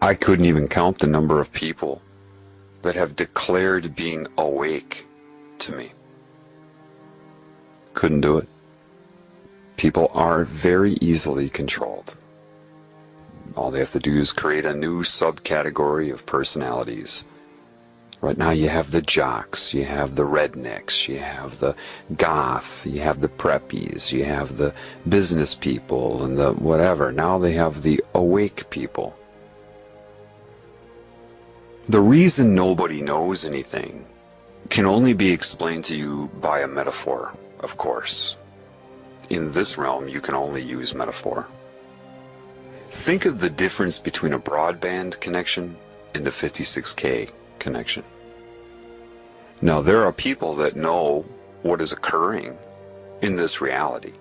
I couldn't even count the number of people that have declared being awake to me. Couldn't do it. People are very easily controlled. All they have to do is create a new subcategory of personalities. Right now you have the jocks, you have the rednecks, you have the goth, you have the preppies, you have the business people and the whatever. Now they have the awake people. The reason nobody knows anything can only be explained to you by a metaphor, of course. In this realm, you can only use metaphor. Think of the difference between a broadband connection and a 56K connection. Now, there are people that know what is occurring in this reality.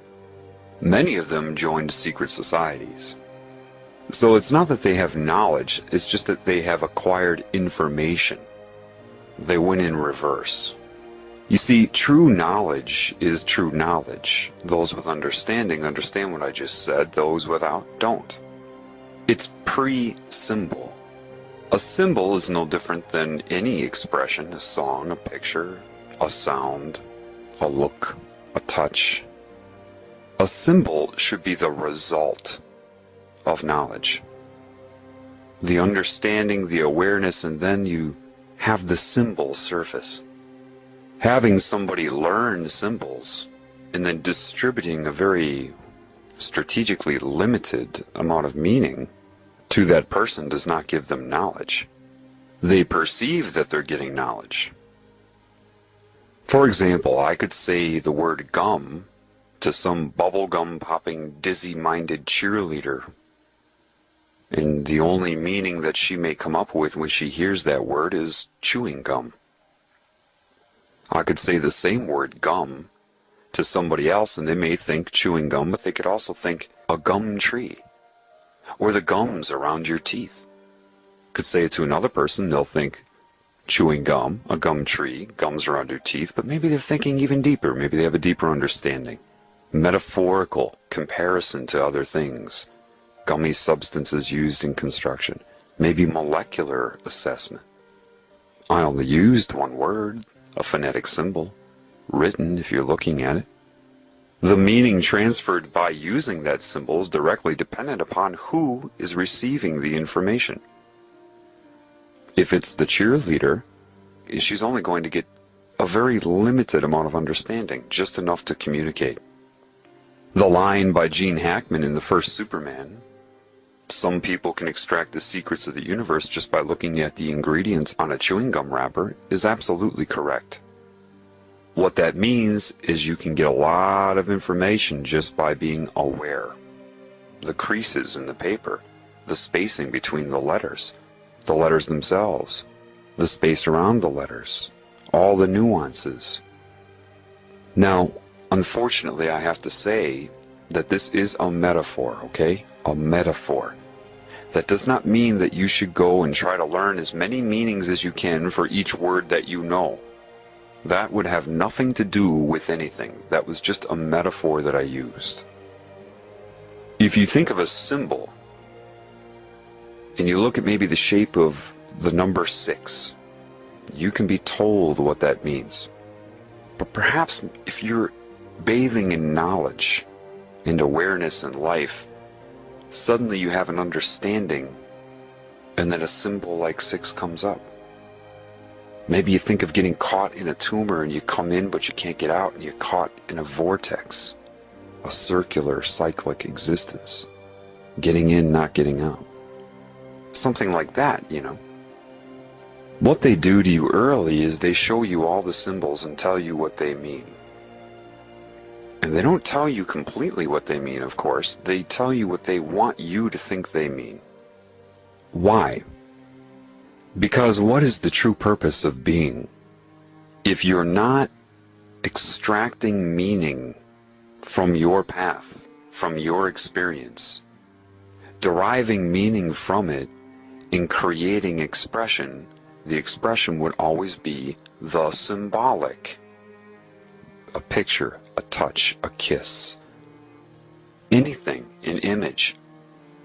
Many of them joined secret societies. So it's not that they have knowledge, it's just that they have acquired information. They went in reverse. You see, true knowledge is true knowledge. Those with understanding understand what I just said, those without don't. It's pre-symbol. A symbol is no different than any expression, a song, a picture, a sound, a look, a touch. A symbol should be the result of knowledge. The understanding, the awareness, and then you have the symbol surface. Having somebody learn symbols and then distributing a very strategically limited amount of meaning to that person does not give them knowledge. They perceive that they're getting knowledge. For example, I could say the word gum to some bubblegum popping dizzy-minded cheerleader, and the only meaning that she may come up with when she hears that word is chewing gum. I could say the same word gum to somebody else and they may think chewing gum, but they could also think a gum tree or the gums around your teeth. Could say it to another person, they'll think chewing gum, a gum tree, gums around your teeth, but maybe they're thinking even deeper. Maybe they have a deeper understanding. Metaphorical comparison to other things. Gummy substances used in construction. Maybe molecular assessment. I only used one word, a phonetic symbol, written if you're looking at it. The meaning transferred by using that symbol is directly dependent upon who is receiving the information. If it's the cheerleader, she's only going to get a very limited amount of understanding, just enough to communicate. The line by Gene Hackman in the first Superman, some people can extract the secrets of the universe just by looking at the ingredients on a chewing gum wrapper, is absolutely correct. What that means is you can get a lot of information just by being aware. The creases in the paper, the spacing between the letters themselves, the space around the letters, all the nuances. Now, unfortunately, I have to say that this is a metaphor, okay? A metaphor. That does not mean that you should go and try to learn as many meanings as you can for each word that you know. That would have nothing to do with anything. That was just a metaphor that I used. If you think of a symbol, and you look at maybe the shape of the number 6, you can be told what that means. But perhaps if you're bathing in knowledge and awareness in life, suddenly you have an understanding, and then a symbol like 6 comes up. Maybe you think of getting caught in a tumor and you come in but you can't get out and you're caught in a vortex, a circular cyclic existence. Getting in, not getting out. Something like that, you know. What they do to you early is they show you all the symbols and tell you what they mean. And they don't tell you completely what they mean, of course. They tell you what they want you to think they mean. Why? Because what is the true purpose of being? If you're not extracting meaning from your path, from your experience, deriving meaning from it, in creating expression, the expression would always be the symbolic. A picture, a touch, a kiss, anything, an image,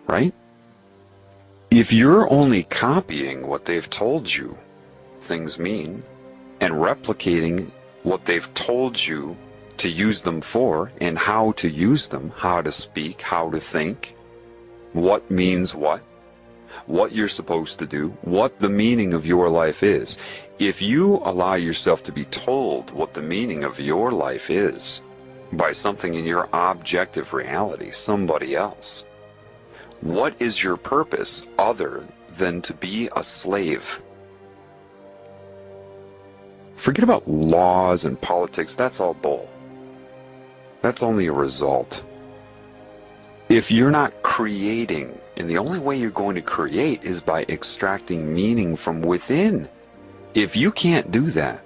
right? If you're only copying what they've told you things mean, and replicating what they've told you to use them for, and how to use them, how to speak, how to think, what means what you're supposed to do, what the meaning of your life is. If you allow yourself to be told what the meaning of your life is by something in your objective reality, somebody else, what is your purpose other than to be a slave? Forget about laws and politics, that's all bull. That's only a result. If you're not creating, and the only way you're going to create is by extracting meaning from within. If you can't do that,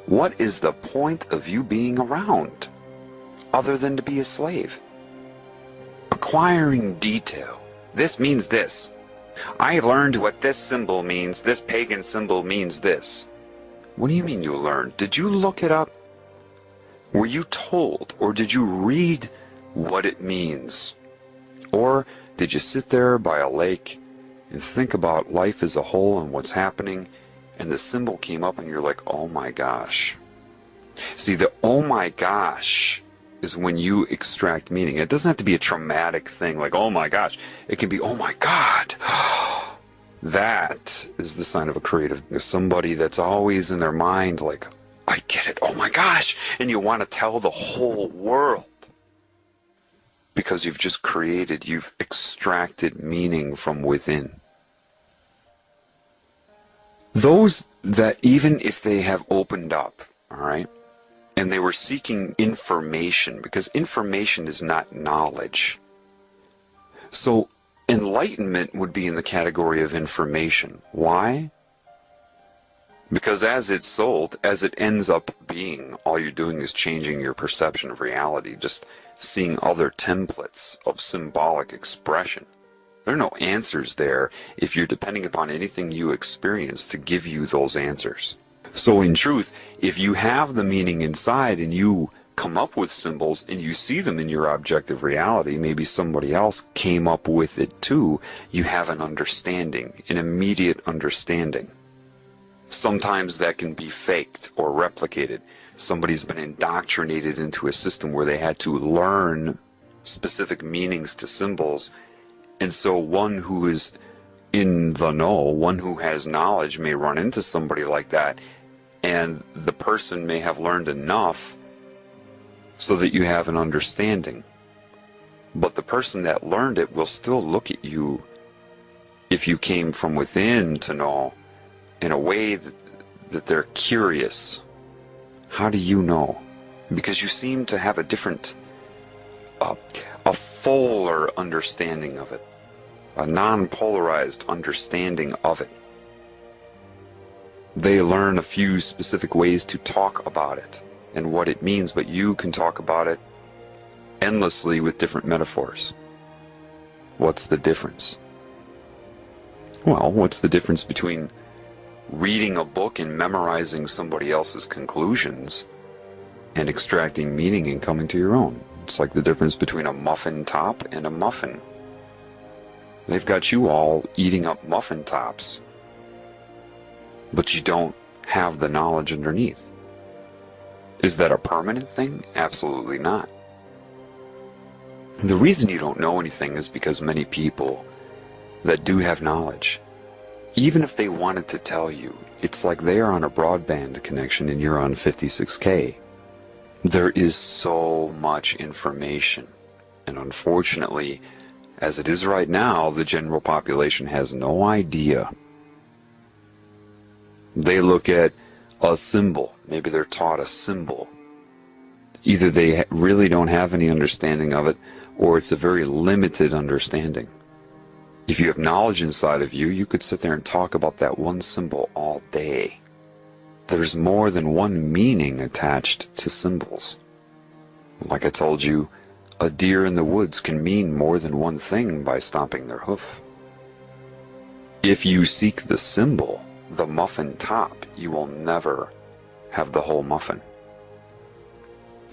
what is the point of you being around other than to be a slave? Acquiring detail. This means this. I learned what this symbol means. This pagan symbol means this. What do you mean you learned? Did you look it up? Were you told, or did you read what it means? Or did you sit there by a lake and think about life as a whole and what's happening, and the symbol came up and you're like, oh my gosh. See, the oh my gosh is when you extract meaning. It doesn't have to be a traumatic thing like, oh my gosh. It can be, oh my God. That is the sign of a creative. Somebody that's always in their mind like, I get it, oh my gosh. And you want to tell the whole world. Because you've just created, you've extracted meaning from within. Those that even if they have opened up, all right, and they were seeking information, because information is not knowledge. So enlightenment would be in the category of information. Why? Because as it's sold, as it ends up being, all you're doing is changing your perception of reality, just seeing other templates of symbolic expression. There are no answers there if you're depending upon anything you experience to give you those answers. So in truth, if you have the meaning inside and you come up with symbols and you see them in your objective reality, maybe somebody else came up with it too, you have an understanding, an immediate understanding. Sometimes that can be faked or replicated. Somebody's been indoctrinated into a system where they had to learn specific meanings to symbols. And so one who is in the know, one who has knowledge may run into somebody like that, and the person may have learned enough so that you have an understanding. But the person that learned it will still look at you, if you came from within to know, in a way that they're curious. How do you know? Because you seem to have a different, a fuller understanding of it, a non-polarized understanding of it. They learn a few specific ways to talk about it and what it means, but you can talk about it endlessly with different metaphors. What's the difference? Well, what's the difference between reading a book and memorizing somebody else's conclusions and extracting meaning and coming to your own? It's like the difference between a muffin top and a muffin. They've got you all eating up muffin tops, but you don't have the knowledge underneath. Is that a permanent thing? Absolutely not. The reason you don't know anything is because many people that do have knowledge, even if they wanted to tell you, it's like they are on a broadband connection and you're on 56K. There is so much information, and unfortunately, as it is right now, the general population has no idea. They look at a symbol, maybe they're taught a symbol. Either they really don't have any understanding of it, or it's a very limited understanding. If you have knowledge inside of you, you could sit there and talk about that one symbol all day. There's more than one meaning attached to symbols. Like I told you, a deer in the woods can mean more than one thing by stomping their hoof. If you seek the symbol, the muffin top, you will never have the whole muffin.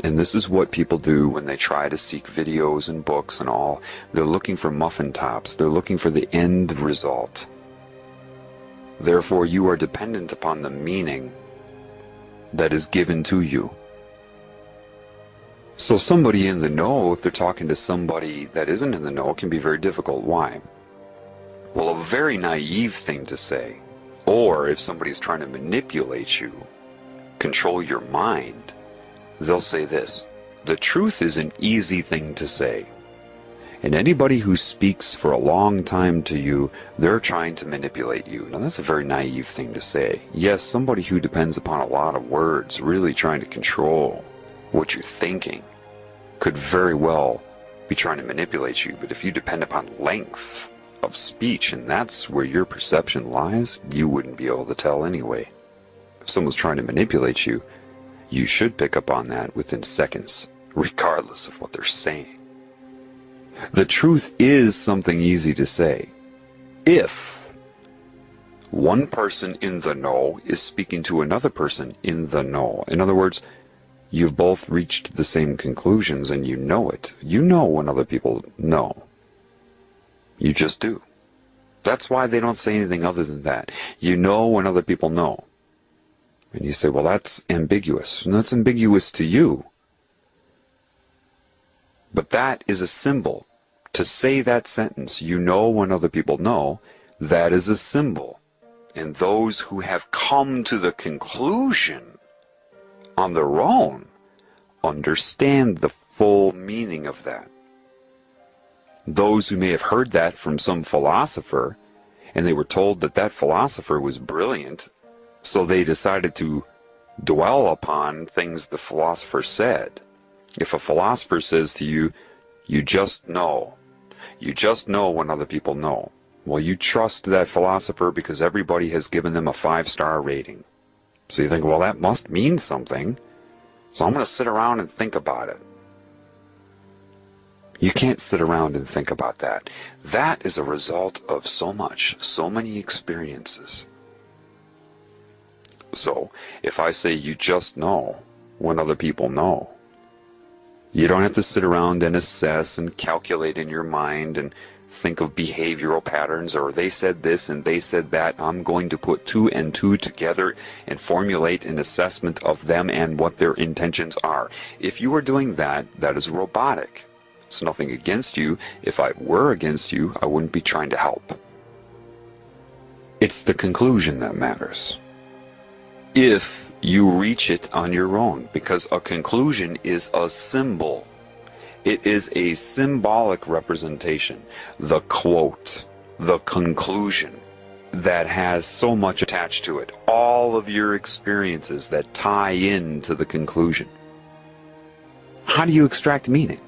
And this is what people do when they try to seek videos and books and all. They're looking for muffin tops. They're looking for the end result. Therefore, you are dependent upon the meaning that is given to you. So somebody in the know, if they're talking to somebody that isn't in the know, can be very difficult. Why? Well, a very naive thing to say, or if somebody's trying to manipulate you, control your mind, they'll say this: the truth is an easy thing to say. And anybody who speaks for a long time to you, they're trying to manipulate you. Now that's a very naive thing to say. Yes, somebody who depends upon a lot of words, really trying to control what you're thinking, could very well be trying to manipulate you. But if you depend upon length of speech, and that's where your perception lies, you wouldn't be able to tell anyway. If someone's trying to manipulate you, you should pick up on that within seconds, regardless of what they're saying. The truth is something easy to say. If one person in the know is speaking to another person in the know, in other words, you've both reached the same conclusions and you know it. You know when other people know. You just do. That's why they don't say anything other than that. You know when other people know. And you say, well, that's ambiguous. And that's ambiguous to you. But that is a symbol. To say that sentence, you know when other people know, that is a symbol. And those who have come to the conclusion on their own understand the full meaning of that. Those who may have heard that from some philosopher, and they were told that that philosopher was brilliant, so they decided to dwell upon things the philosopher said. If a philosopher says to you, you just know when other people know, well, you trust that philosopher because everybody has given them a 5-star rating. So you think, well, that must mean something, so I'm going to sit around and think about it. You can't sit around and think about that. That is a result of so many experiences. So, if I say you just know when other people know, you don't have to sit around and assess and calculate in your mind and think of behavioral patterns, or they said this and they said that. I'm going to put 2 and 2 together and formulate an assessment of them and what their intentions are. If you are doing that, that is robotic. It's nothing against you. If I were against you, I wouldn't be trying to help. It's the conclusion that matters. If you reach it on your own, because a conclusion is a symbol. It is a symbolic representation. The quote, the conclusion, that has so much attached to it. All of your experiences that tie into the conclusion. How do you extract meaning?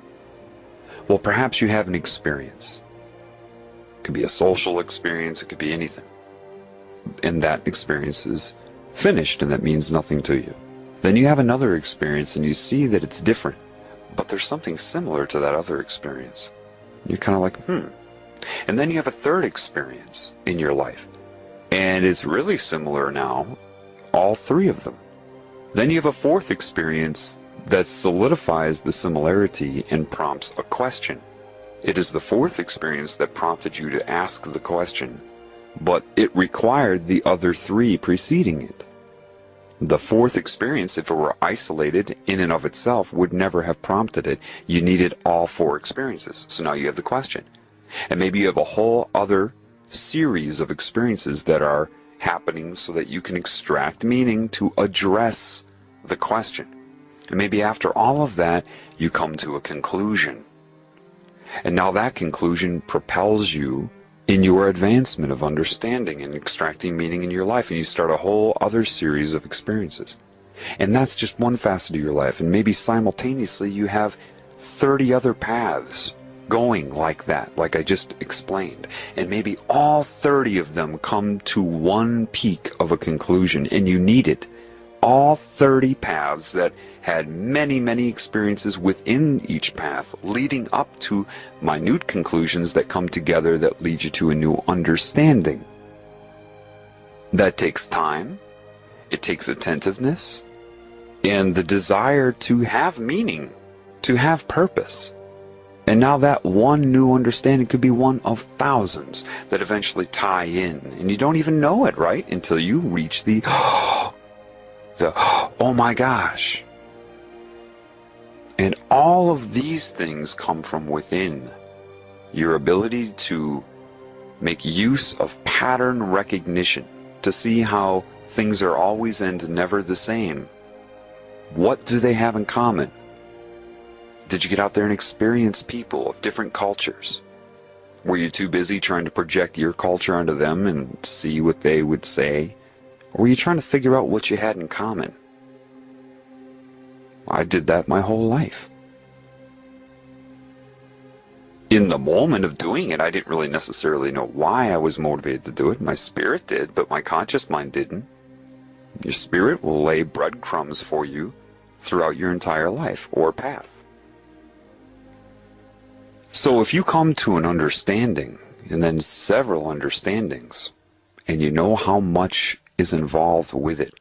Well, perhaps you have an experience. It could be a social experience, it could be anything. And that experience is finished, and that means nothing to you. Then you have another experience and you see that it's different, but there's something similar to that other experience. You're kind of like, And then you have a third experience in your life, and it's really similar now, all 3 of them. Then you have a fourth experience that solidifies the similarity and prompts a question. It is the fourth experience that prompted you to ask the question, but it required the other 3 preceding it. The fourth experience, if it were isolated in and of itself, would never have prompted it. You needed all 4 experiences. So now you have the question. And maybe you have a whole other series of experiences that are happening so that you can extract meaning to address the question. And maybe after all of that, you come to a conclusion. And now that conclusion propels you in your advancement of understanding and extracting meaning in your life, and you start a whole other series of experiences. And that's just one facet of your life, and maybe simultaneously you have 30 other paths going like that, like I just explained, and maybe all 30 of them come to one peak of a conclusion, and you needed all 30 paths that had many, many experiences within each path, leading up to minute conclusions that come together that lead you to a new understanding. That takes time, it takes attentiveness, and the desire to have meaning, to have purpose. And now that one new understanding could be one of thousands that eventually tie in, and you don't even know it, right? Until you reach the oh my gosh. And all of these things come from within. Your ability to make use of pattern recognition, to see how things are always and never the same. What do they have in common? Did you get out there and experience people of different cultures? Were you too busy trying to project your culture onto them and see what they would say? Or were you trying to figure out what you had in common? I did that my whole life. In the moment of doing it, I didn't really necessarily know why I was motivated to do it. My spirit did, but my conscious mind didn't. Your spirit will lay breadcrumbs for you throughout your entire life or path. So if you come to an understanding, and then several understandings, and you know how much is involved with it,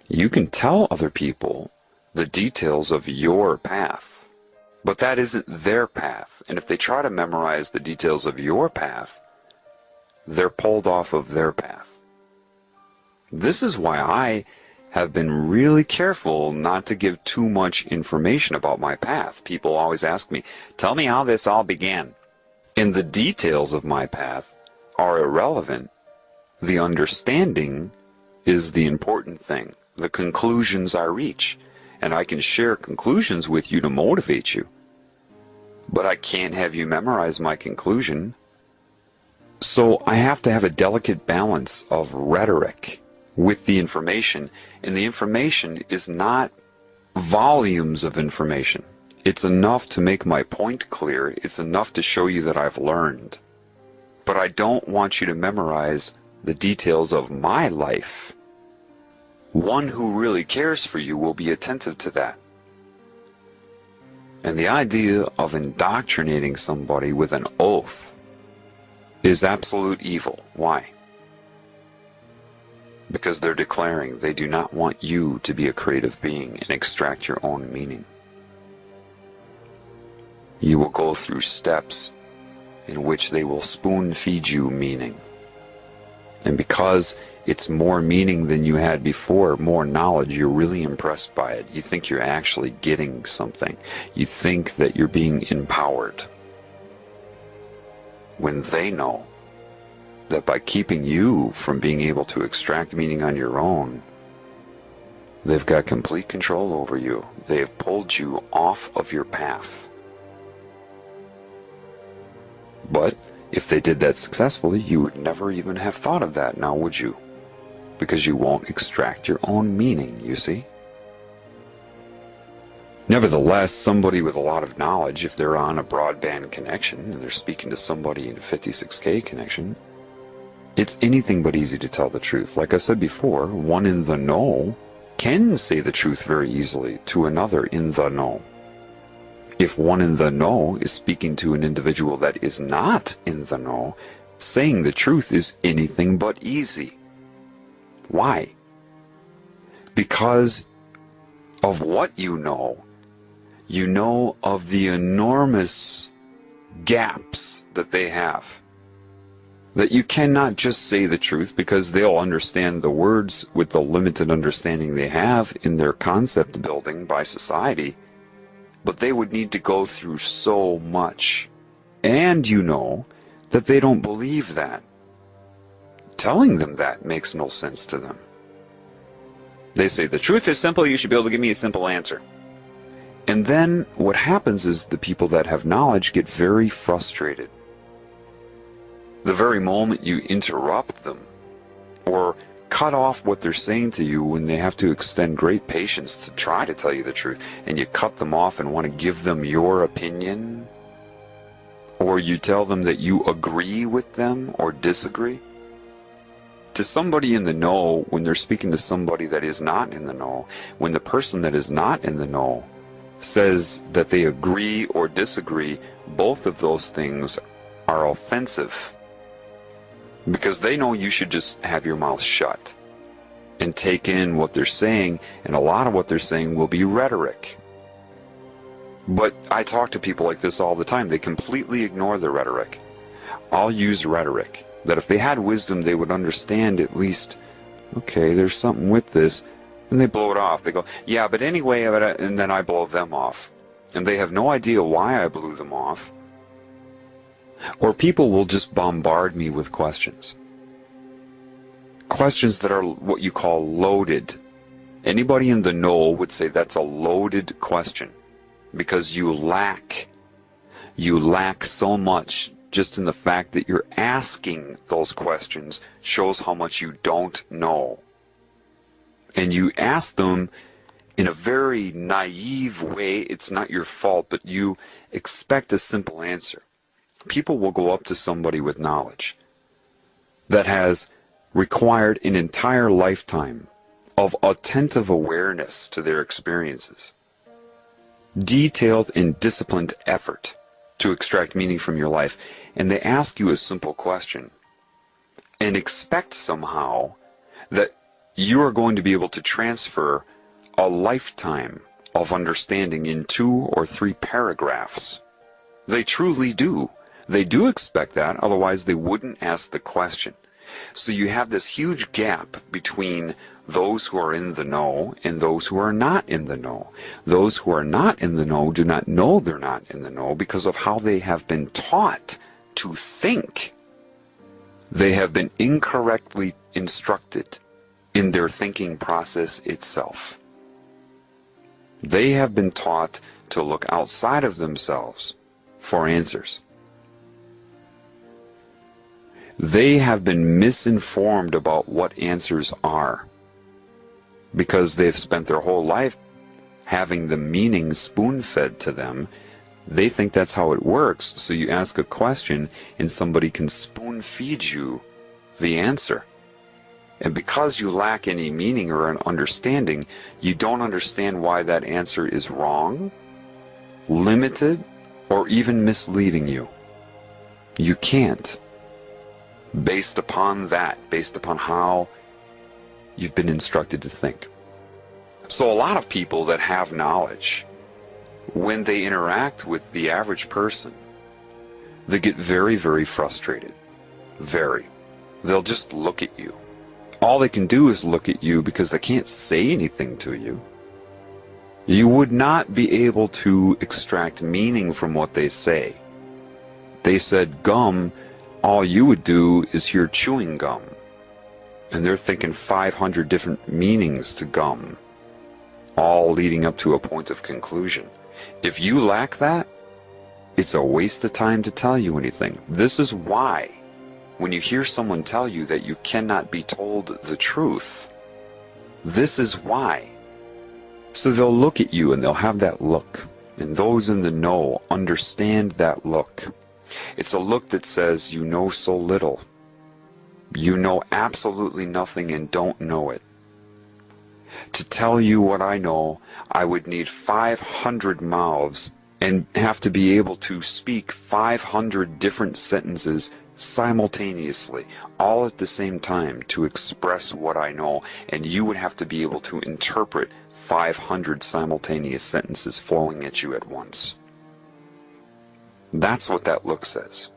you can tell other people the details of your path, but that isn't their path. And if they try to memorize the details of your path, they're pulled off of their path. This is why I have been really careful not to give too much information about my path. People always ask me, tell me how this all began. And the details of my path are irrelevant. The understanding is the important thing. The conclusions I reach. And I can share conclusions with you to motivate you. But I can't have you memorize my conclusion. So I have to have a delicate balance of rhetoric with the information, and the information is not volumes of information. It's enough to make my point clear. It's enough to show you that I've learned. But I don't want you to memorize the details of my life. One who really cares for you will be attentive to that. And the idea of indoctrinating somebody with an oath is absolute evil. Why? Because they're declaring they do not want you to be a creative being and extract your own meaning. You will go through steps in which they will spoon feed you meaning. And because it's more meaning than you had before, more knowledge, you're really impressed by it. You think you're actually getting something. You think that you're being empowered. When they know that by keeping you from being able to extract meaning on your own, they've got complete control over you. They have pulled you off of your path. But if they did that successfully, you would never even have thought of that now, would you? Because you won't extract your own meaning, you see? Nevertheless, somebody with a lot of knowledge, if they're on a broadband connection and they're speaking to somebody in a 56K connection, it's anything but easy to tell the truth. Like I said before, one in the know can say the truth very easily to another in the know. If one in the know is speaking to an individual that is not in the know, saying the truth is anything but easy. Why? Because of what you know of the enormous gaps that they have. That you cannot just say the truth because they'll understand the words with the limited understanding they have in their concept building by society. But they would need to go through so much. And you know that they don't believe that. Telling them that makes no sense to them. They say, the truth is simple, you should be able to give me a simple answer. And then what happens is the people that have knowledge get very frustrated. The very moment you interrupt them or cut off what they're saying to you when they have to extend great patience to try to tell you the truth, and you cut them off and want to give them your opinion, or you tell them that you agree with them or disagree. To somebody in the know, when they're speaking to somebody that is not in the know, when the person that is not in the know says that they agree or disagree, both of those things are offensive. Because they know you should just have your mouth shut. and take in what they're saying, and a lot of what they're saying will be rhetoric. But I talk to people like this all the time. They completely ignore the rhetoric. I'll use rhetoric, that if they had wisdom, they would understand at least, okay, there's something with this, and they blow it off. They go, yeah, but anyway, and then I blow them off. And they have no idea why I blew them off. Or people will just bombard me with questions. Questions that are what you call loaded. Anybody in the know would say that's a loaded question, because you lack so much. Just in the fact that you're asking those questions shows how much you don't know. And you ask them in a very naive way. It's not your fault, but you expect a simple answer. People will go up to somebody with knowledge that has required an entire lifetime of attentive awareness to their experiences, detailed and disciplined effort to extract meaning from your life, and they ask you a simple question and expect somehow that you are going to be able to transfer a lifetime of understanding in 2 or 3 paragraphs. They truly do. They do expect that, otherwise they wouldn't ask the question. So you have this huge gap between those who are in the know and those who are not in the know. Those who are not in the know do not know they're not in the know because of how they have been taught to think. They have been incorrectly instructed in their thinking process itself. They have been taught to look outside of themselves for answers. They have been misinformed about what answers are because they've spent their whole life having the meaning spoon-fed to them. They think that's how it works, so you ask a question and somebody can spoon-feed you the answer. And because you lack any meaning or an understanding, you don't understand why that answer is wrong, limited, or even misleading you. You can't. Based upon that, based upon how you've been instructed to think. So a lot of people that have knowledge, when they interact with the average person, they get very, very frustrated. Very. They'll just look at you. All they can do is look at you because they can't say anything to you. You would not be able to extract meaning from what they say. They said gum. All you would do is hear chewing gum. And they're thinking 500 different meanings to gum, all leading up to a point of conclusion. If you lack that, it's a waste of time to tell you anything. This is why, when you hear someone tell you that you cannot be told the truth, this is why. So they'll look at you and they'll have that look. And those in the know understand that look. It's a look that says, you know so little. You know absolutely nothing and don't know it. To tell you what I know, I would need 500 mouths and have to be able to speak 500 different sentences simultaneously, all at the same time, to express what I know, and you would have to be able to interpret 500 simultaneous sentences flowing at you at once. That's what that look says.